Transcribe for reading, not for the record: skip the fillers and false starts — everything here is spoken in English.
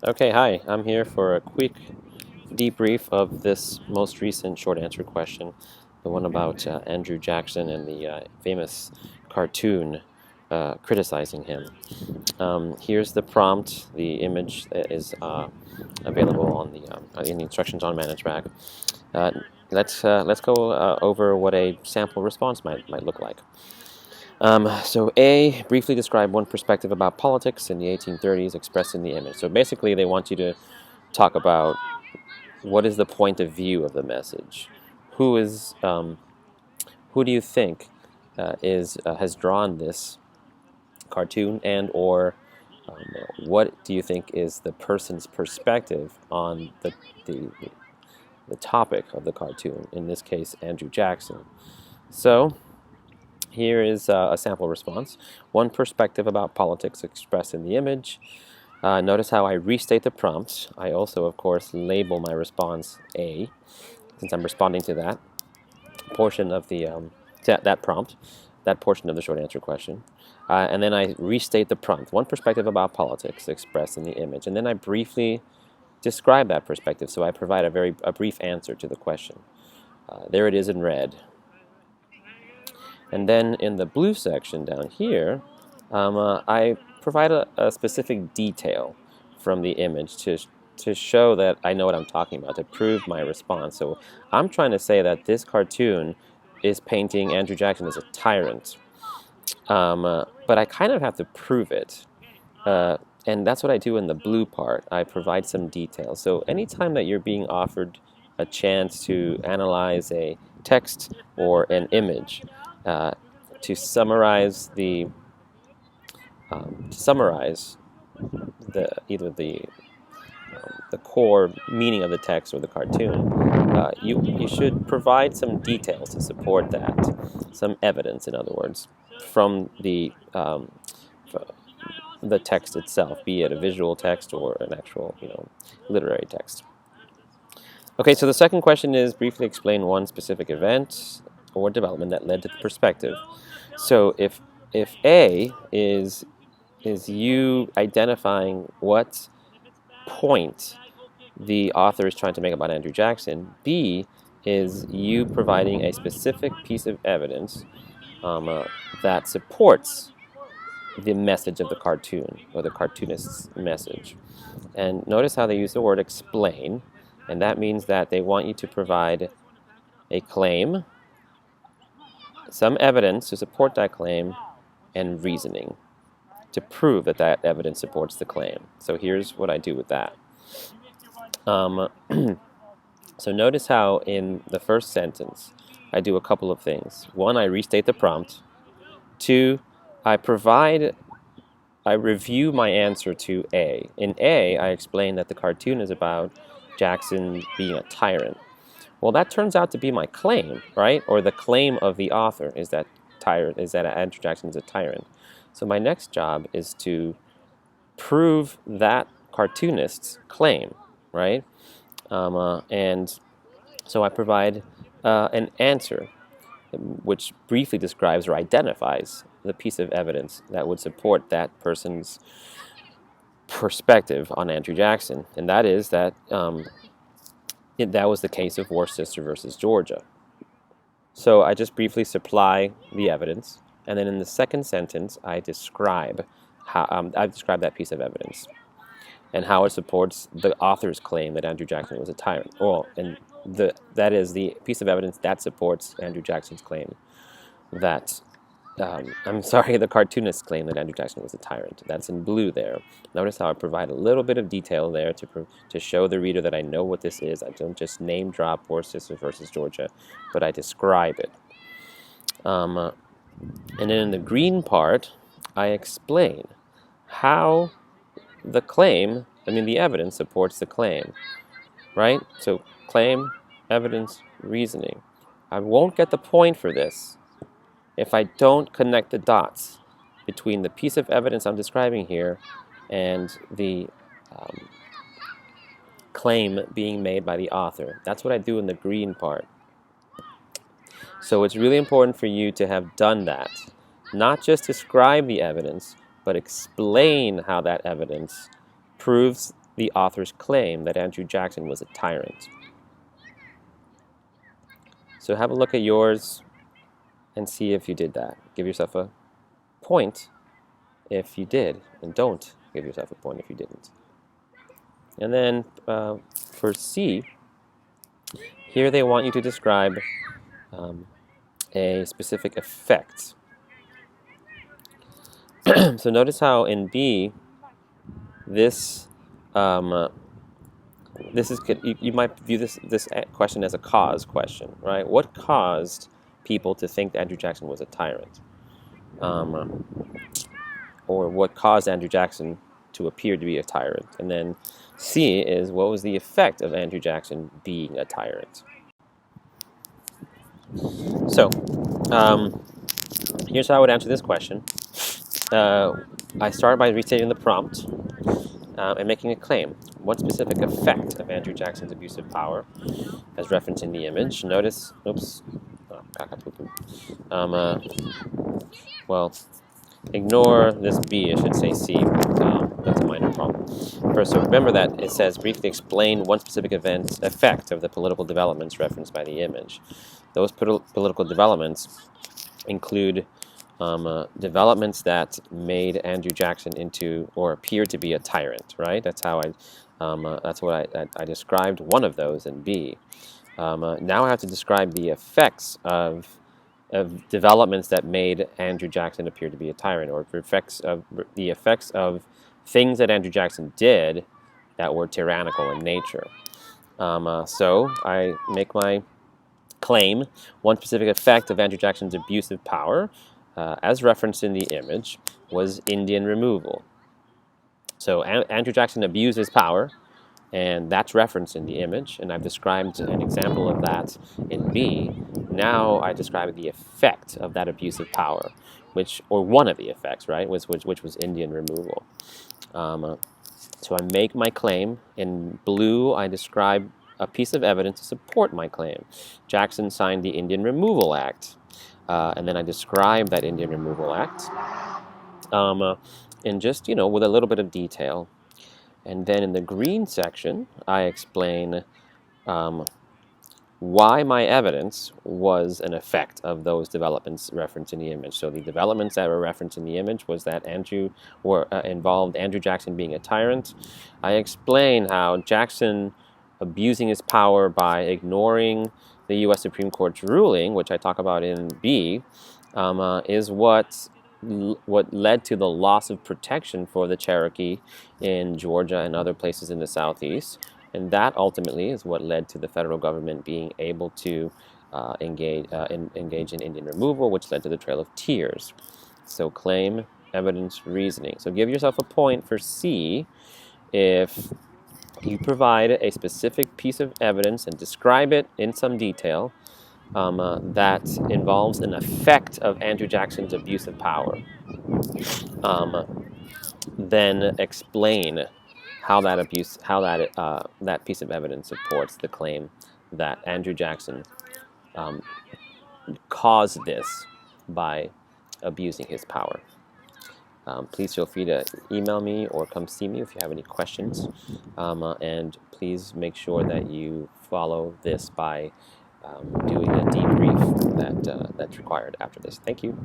Okay, hi. I'm here for a quick debrief of this most recent short answer question, the one about Andrew Jackson and the famous cartoon criticizing him. Here's the prompt. The image is available on in the instructions on ManageBack. Uh, let's go over what a sample response might look like. So A, briefly describe one perspective about politics in the 1830s expressed in the image. So basically they want you to talk about what is the point of view of the message. Who is who do you think has drawn this cartoon, and or what do you think is the person's perspective on the, the topic of the cartoon, in this case Andrew Jackson. So here is a sample response. One perspective about politics expressed in the image. Notice how I restate the prompt. I also, of course, label my response A, since I'm responding to that portion of that prompt, that portion of the short answer question. And then I restate the prompt. One perspective about politics expressed in the image. And then I briefly describe that perspective, so I provide a brief answer to the question. There it is in red. And then in the blue section down here, I provide a specific detail from the image to show that I know what I'm talking about, to prove my response. So I'm trying to say that this cartoon is painting Andrew Jackson as a tyrant. But I kind of have to prove it. And that's what I do in the blue part. I provide some details. So anytime that you're being offered a chance to analyze a text or an image, uh, to summarize either the core meaning of the text or the cartoon, you should provide some details to support that, some evidence, in other words, from the text itself, be it a visual text or an actual literary text. Okay, so the second question is briefly explain one specific event or development that led to the perspective. So if A is you identifying what point the author is trying to make about Andrew Jackson, B is you providing a specific piece of evidence that supports the message of the cartoon, or the cartoonist's message. And notice how they use the word explain, and that means that they want you to provide a claim, some evidence to support that claim, and reasoning to prove that that evidence supports the claim. So here's what I do with that. So notice how in the first sentence I do a couple of things. One, I restate the prompt. Two, I review my answer to A. In A, I explain that the cartoon is about Jackson being a tyrant. Well, that turns out to be my claim, right? Or the claim of the author is that Andrew Jackson is a tyrant. So my next job is to prove that cartoonist's claim, right? And so I provide an answer which briefly describes or identifies the piece of evidence that would support that person's perspective on Andrew Jackson, and that is that that was the case of Worcester versus Georgia. So I just briefly supply the evidence, and then in the second sentence I describe that piece of evidence and how it supports the author's claim that Andrew Jackson was a tyrant. That is the piece of evidence that supports Andrew Jackson's claim that the cartoonist's claim that Andrew Jackson was a tyrant. That's in blue there. Notice how I provide a little bit of detail there to show the reader that I know what this is. I don't just name drop Worcester versus Georgia, but I describe it. And then in the green part, I explain how the evidence supports the claim, right? So claim, evidence, reasoning. I won't get the point for this if I don't connect the dots between the piece of evidence I'm describing here and the claim being made by the author. That's what I do in the green part. So it's really important for you to have done that. Not just describe the evidence, but explain how that evidence proves the author's claim that Andrew Jackson was a tyrant? So have a look at yours and see if you did that. Give yourself a point if you did, and don't give yourself a point if you didn't. And then for C, here they want you to describe a specific effect. So notice how in B, this is you might view this question as a cause question, right? What caused people to think that Andrew Jackson was a tyrant? Or what caused Andrew Jackson to appear to be a tyrant? And then C is, what was the effect of Andrew Jackson being a tyrant? So here's how I would answer this question. I start by restating the prompt and making a claim. What specific effect of Andrew Jackson's abuse of power, as referenced in the image? Notice, oops, well, ignore this B, I should say C. That's a minor problem. First, so remember that it says briefly explain one specific effect of the political developments referenced by the image. Those political developments include developments that made Andrew Jackson into or appear to be a tyrant, right? That's how that's what I described one of those in B. Now I have to describe the effects of developments that made Andrew Jackson appear to be a tyrant, or the effects of things that Andrew Jackson did that were tyrannical in nature. So I make my claim. One specific effect of Andrew Jackson's abuse of power, as referenced in the image, was Indian removal. So Andrew Jackson abused his power, and that's referenced in the image, and I've described an example of that in B. Now I describe the effect of that abuse of power, or one of the effects, right, which was Indian removal. So I make my claim. In blue, I describe a piece of evidence to support my claim. Jackson signed the Indian Removal Act, and then I describe that Indian Removal Act, and just, with a little bit of detail. And then in the green section, I explain why my evidence was an effect of those developments referenced in the image. So the developments that were referenced in the image was that involved Andrew Jackson being a tyrant. I explain how Jackson abusing his power by ignoring the U.S. Supreme Court's ruling, which I talk about in B, is what led to the loss of protection for the Cherokee in Georgia and other places in the Southeast. And that ultimately is what led to the federal government being able to engage in Indian removal, which led to the Trail of Tears. So claim, evidence, reasoning. So give yourself a point for C if you provide a specific piece of evidence and describe it in some detail that involves an effect of Andrew Jackson's abuse of power. Then explain how that piece of evidence supports the claim that Andrew Jackson caused this by abusing his power. Please feel free to email me or come see me if you have any questions. And please make sure that you follow this by doing a debrief that's required after this. Thank you.